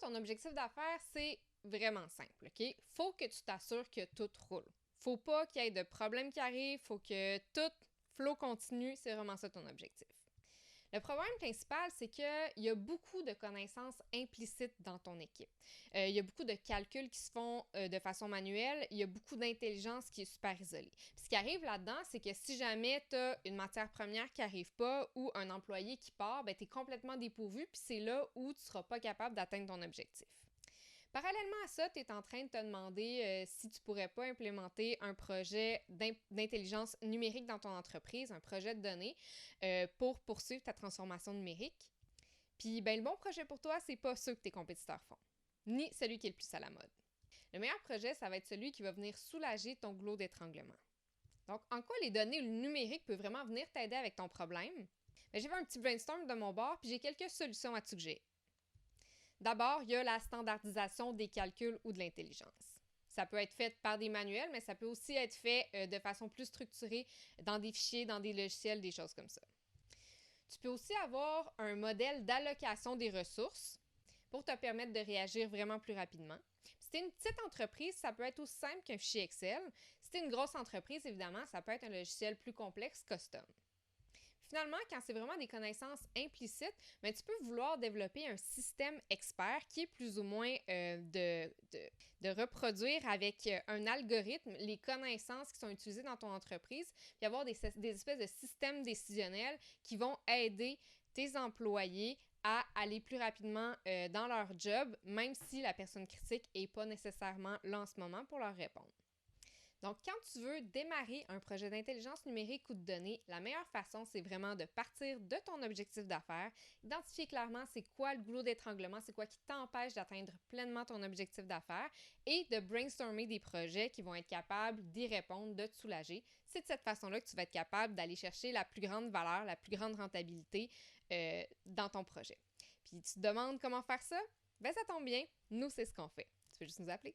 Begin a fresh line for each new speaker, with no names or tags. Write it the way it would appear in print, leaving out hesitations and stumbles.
Ton objectif d'affaires, c'est vraiment simple, OK? Faut que tu t'assures que tout roule. Faut pas qu'il y ait de problème qui arrive, faut que tout flow continue, c'est vraiment ça ton objectif. Le problème principal, c'est qu'il y a beaucoup de connaissances implicites dans ton équipe. Il y a beaucoup de calculs qui se font de façon manuelle. Il y a beaucoup d'intelligence qui est super isolée. Puis ce qui arrive là-dedans, c'est que si jamais tu as une matière première qui n'arrive pas ou un employé qui part, ben, tu es complètement dépourvu, puis c'est là où tu ne seras pas capable d'atteindre ton objectif. Parallèlement à ça, tu es en train de te demander si tu pourrais pas implémenter un projet d'intelligence numérique dans ton entreprise, un projet de données, pour poursuivre ta transformation numérique. Puis, ben, le bon projet pour toi, c'est pas ceux que tes compétiteurs font, ni celui qui est le plus à la mode. Le meilleur projet, ça va être celui qui va venir soulager ton goulot d'étranglement. Donc, en quoi les données numériques peuvent vraiment venir t'aider avec ton problème? Ben, j'ai fait un petit brainstorm de mon bord, puis j'ai quelques solutions à te suggérer. D'abord, il y a la standardisation des calculs ou de l'intelligence. Ça peut être fait par des manuels, mais ça peut aussi être fait de façon plus structurée dans des fichiers, dans des logiciels, des choses comme ça. Tu peux aussi avoir un modèle d'allocation des ressources pour te permettre de réagir vraiment plus rapidement. Si tu es une petite entreprise, ça peut être aussi simple qu'un fichier Excel. Si tu es une grosse entreprise, évidemment, ça peut être un logiciel plus complexe, custom. Finalement, quand c'est vraiment des connaissances implicites, bien, tu peux vouloir développer un système expert qui est plus ou moins de reproduire avec un algorithme les connaissances qui sont utilisées dans ton entreprise, puis avoir des espèces de systèmes décisionnels qui vont aider tes employés à aller plus rapidement dans leur job, même si la personne critique n'est pas nécessairement là en ce moment pour leur répondre. Donc, quand tu veux démarrer un projet d'intelligence numérique ou de données, la meilleure façon, c'est vraiment de partir de ton objectif d'affaires, identifier clairement c'est quoi le goulot d'étranglement, c'est quoi qui t'empêche d'atteindre pleinement ton objectif d'affaires et de brainstormer des projets qui vont être capables d'y répondre, de te soulager. C'est de cette façon-là que tu vas être capable d'aller chercher la plus grande valeur, la plus grande rentabilité dans ton projet. Puis tu te demandes comment faire ça? Ben ça tombe bien, nous c'est ce qu'on fait. Tu peux juste nous appeler.